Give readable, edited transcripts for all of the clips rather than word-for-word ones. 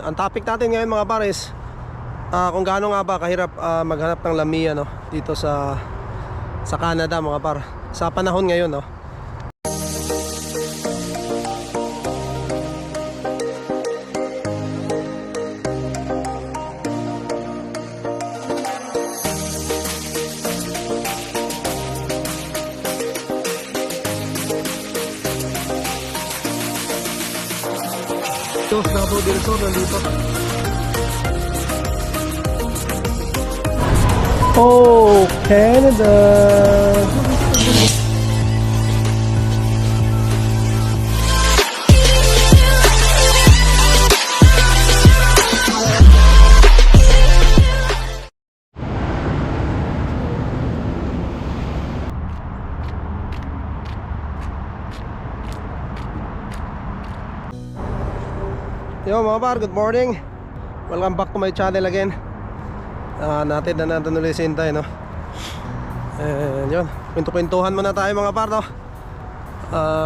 Ang topic natin ngayon mga pares, kung gaano nga ba kahirap maghanap ng Lamiya no dito sa Canada mga par. Sa panahon ngayon no. Dos Davao del Sur nandito. Oh, Canada. Yo mga par, good morning. Welcome back to my channel again. Natin ulit si Intay no. And yun, kwento-kwentuhan muna tayo mga par no.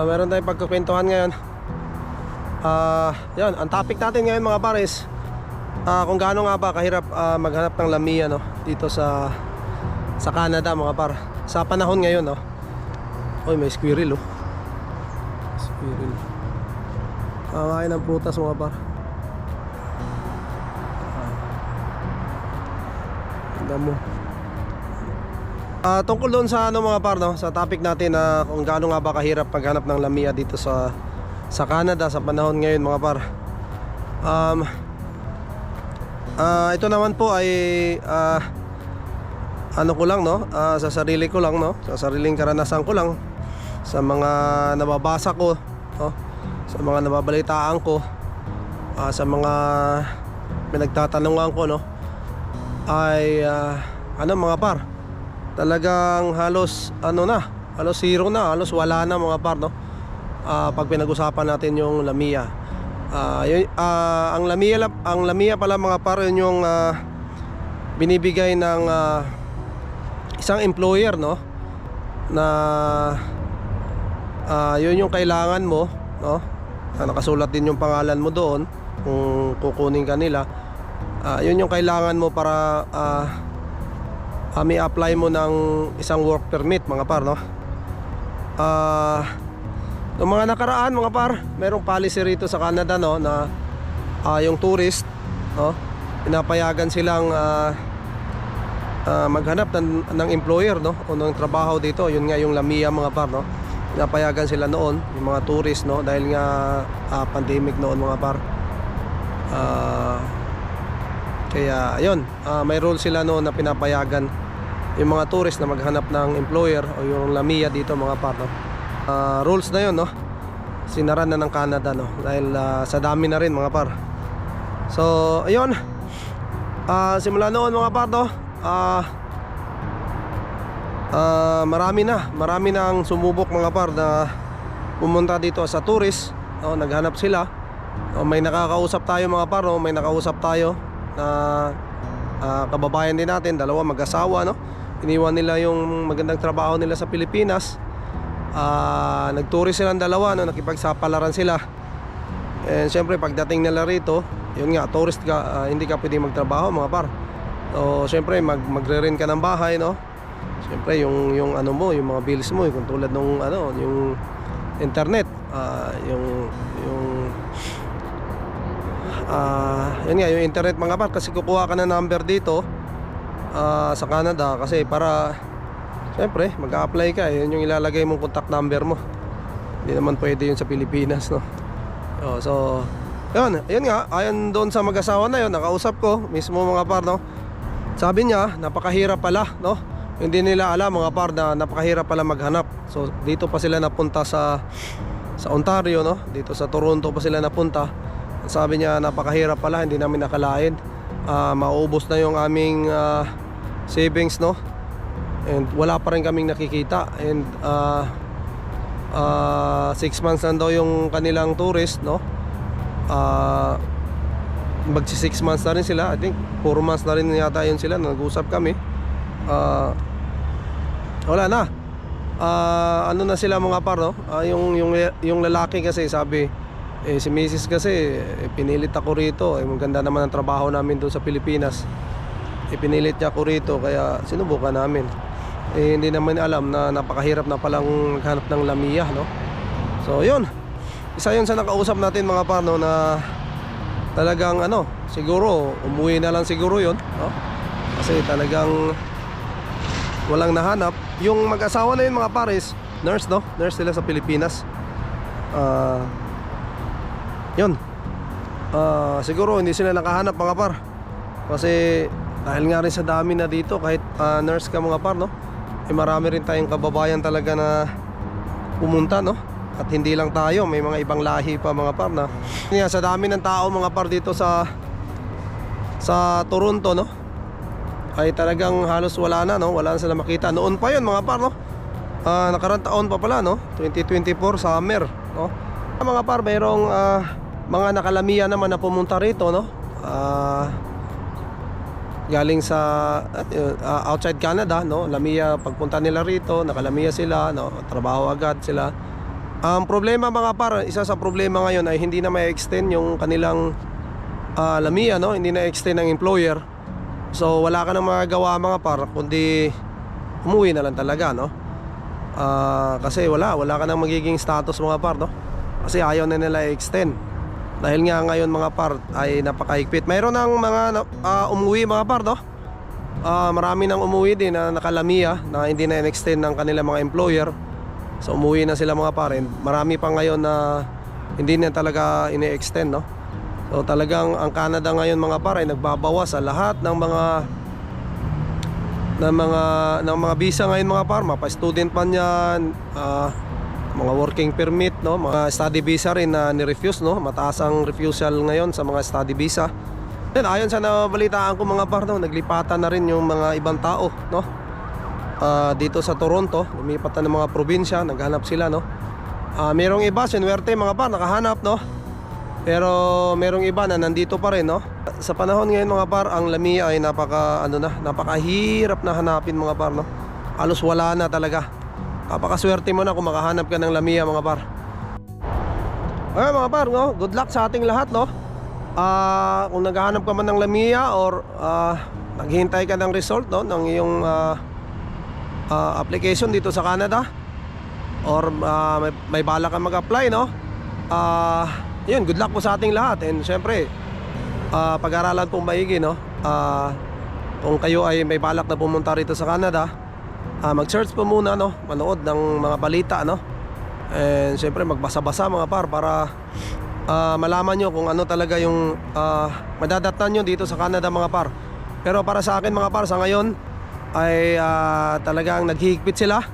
Meron tayong pagkukwentuhan ngayon. Yun, ang topic natin ngayon mga par is kung gaano nga ba kahirap maghanap ng Lamiya no dito sa Canada mga par. Sa panahon ngayon no. Oy, may squirrel oh. Squirrel. Kakain ng prutas mga par. Damo. Tungkol doon sa ano mga par no, sa topic natin na kung gaano nga ba kahirap maghanap ng Lamiya dito sa Canada sa panahon ngayon mga par. Ito naman po ay ano ko lang no, sa sarili ko lang no, sa sariling karanasan ko lang, sa mga nababasa ko no, sa mga nababalitaan ko, sa mga pinagtatanungan ko no, ay ano mga par, talagang halos ano na, halos zero na, halos wala na mga par no. Pag pinag-usapan natin yung Lamiya, ang Lamiya pala mga par, yun yung binibigay ng isang employer no, na yun yung kailangan mo no, nakasulat din yung pangalan mo doon kung kukunin ka nila. Yun yung kailangan mo para may apply mo ng isang work permit mga par no. Noong mga nakaraan mga par, merong policy rito sa Canada no, na yung tourist no, pinapayagan silang maghanap ng employer no, o ng trabaho dito. Yun nga yung Lamiya mga par no, pinapayagan sila noon yung mga tourist no, dahil nga pandemic noon mga par. Kaya ayun, may rule sila noon na pinapayagan yung mga tourist na maghanap ng employer o yung Lamiya dito mga par no. Rules na yun no, sinaran na ng Canada no, dahil sa dami na rin mga par. So ayun, simula noon mga par no, marami na ang sumubok mga par na pumunta dito sa tourist no, naghanap sila. May nakakausap tayo mga par no, may nakausap tayo na kababayan din natin, dalawa mag-asawa no, iniwan nila yung magandang trabaho nila sa Pilipinas, nagtourist silang dalawa no, nakipagsapalaran sila. And syempre pagdating nila rito, yun nga, tourist ka, hindi ka pwedeng magtrabaho mga par. So syempre magre-rent ka ng bahay no, syempre yung ano mo, yung mga bills mo, yung tulad nung ano, yung internet, yung yun nga, yung internet mga par, kasi kukuha ka na number dito sa Canada, kasi para syempre mag-a-apply ka, yun yung ilalagay mong contact number mo. Hindi naman pwede yun sa Pilipinas no. So yun nga, ayon doon sa mag-asawa na yun, nakausap ko mismo mga par no, sabi niya napakahirap pala no, hindi nila alam mga par na napakahirap pala maghanap. So dito pa sila napunta sa Ontario no, dito sa Toronto pa sila napunta. Sabi niya napakahirap pala, hindi namin nakalain. Maubos na yung aming savings no, and wala pa rin kaming nakikita. And 6 months na daw yung kanilang tourist no, magsi 6 months na rin sila. I think 4 months na rin yata yun sila, nag-usap kami. Wala na, ano na sila mga par no. Yung lalaki kasi sabi Si Mrs. kasi pinilit ako rito. Maganda naman ang trabaho namin doon sa Pilipinas. Pinilit niya ako rito kaya sinubukan namin. Hindi naman alam na napakahirap na palang maghanap ng Lamia, no? So yun, isa yun sa nakausap natin mga par, no, na talagang siguro umuwi na lang siguro yun, no? Kasi talagang walang nahanap. Yung mag-asawa na yun mga pares, nurse, no? Nurse sila sa Pilipinas. Yun, siguro hindi sila nakahanap mga par. Kasi dahil nga rin sa dami na dito, kahit nurse ka mga par, no? Marami rin tayong kababayan talaga na pumunta, no? At hindi lang tayo, may mga ibang lahi pa mga par na sa dami ng tao mga par dito sa Toronto, no? Ay talagang halos wala na, no? Wala na sila makita. Noon pa yun mga par, no? Nakarang taon pa pala, no? 2024 summer, no? Mga par, mayroong mga nakalamia naman na pumunta rito, no? Galing sa outside Canada, no? Lamia, pagpunta nila rito, nakalamia sila, no? Trabaho agad sila. Ang problema mga par, isa sa problema ngayon ay hindi na may extend yung kanilang Lamia, no? Hindi na extend ng employer. So wala ka nang magagawa mga par, kundi umuwi na lang talaga, no? Kasi wala ka nang magiging status mga par, no? Kasi ayaw na nila i-extend. Dahil nga ngayon mga par ay napakahigpit. Mayroon ng mga umuwi mga par, no? Marami nang umuwi din na nakalamia na hindi na in-extend ng kanilang mga employer. So umuwi na sila mga par. Marami pa ngayon na hindi na talaga ini-extend, no? So talagang ang Canada ngayon mga par ay nagbabawas sa lahat ng mga visa ngayon mga par. Mapa-student man yan, mga working permit, no? Mga study visa rin na ni-refuse, no? Mataas ang refusal ngayon sa mga study visa. Then ayon sa nabalitaan ko mga par, no, naglipatan na rin yung mga ibang tao, no? Dito sa Toronto, lumipat na ng mga probinsya, naghanap sila, no? Merong iba, sinuwerte mga par, nakahanap, no? Pero merong iba na nandito pa rin, no? Sa panahon ngayon mga par, ang Lamia ay napakahirap na hanapin mga par, no? Halos wala na talaga. Napakaswerte mo na kung makahanap ka ng Lamia mga par. Ayun mga par, no? Good luck sa ating lahat, no? Kung naghahanap ka man ng Lamia or naghihintay ka ng result, no, ng iyong application dito sa Canada, or may bala kang mag-apply, no? Yun, good luck po sa ating lahat. And syempre, pag-aralan pong maigi, no? Kung kayo ay may balak na pumunta rito sa Canada, mag-search po muna, no? Manood ng mga balita, no? And syempre magbasa-basa mga par para malaman nyo kung ano talaga yung madadatnan nyo dito sa Canada mga par. Pero para sa akin mga par, sa ngayon ay talagang naghihigpit sila,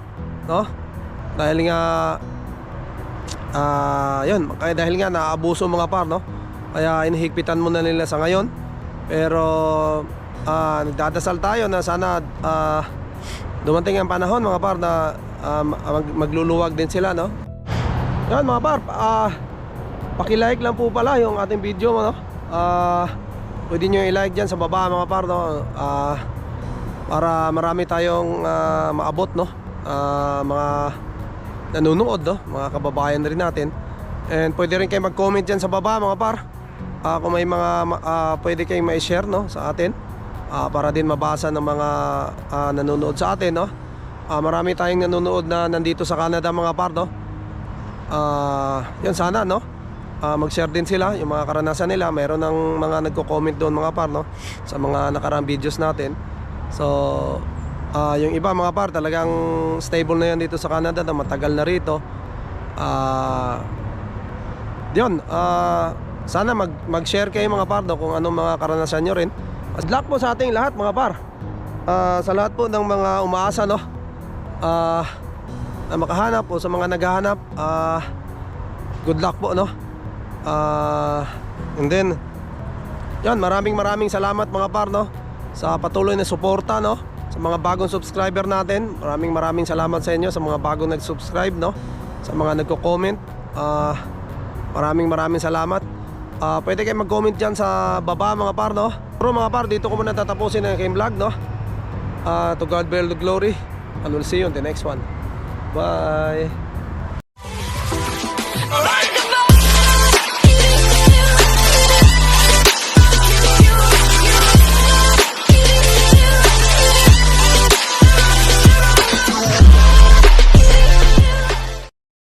no? Dahil nga yun, kaya dahil nga naabuso mga par, no? Kaya inihigpitan muna nila sa ngayon. Pero nagdadasal tayo na sana dumating ang panahon mga par na magluluwag din sila, no? Yan mga par, paki-like lang po pala yung ating video, no? Pwede nyo i-like dyan sa baba mga par, no? Para marami tayong maabot, no? Mga nanonood, no? Mga kababayan rin natin. And pwede rin kayo mag-comment dyan sa baba mga par, kung may mga pwede kayong ma-share, no, sa atin, para din mabasa ng mga nanonood sa atin, no? Marami tayong nanonood na nandito sa Canada mga par, no? Yan sana, no? Mag-share din sila yung mga karanasan nila. Meron ng mga nagko-comment doon mga par, no, sa mga nakarang videos natin. So yung iba mga par talagang stable na yan dito sa Canada, na matagal na rito. Yun, sana mag-share kayo mga par, no, kung anong mga karanasan nyo rin. Good luck po sa ating lahat mga par. Sa lahat po ng mga umaasa, no, na makahanap o sa mga naghahanap, good luck po, no? And then yan, maraming salamat mga par, no, sa patuloy na suporta, no, sa mga bagong subscriber natin. Maraming salamat sa inyo, sa mga bagong nag-subscribe, no, sa mga nagko-comment. Maraming salamat. Pwede kayo mag-comment dyan sa baba mga par, no. Pero mga par, dito ko muna tatapusin ang aking vlog, no. To God be all the glory, and we'll see you on the next one. Bye.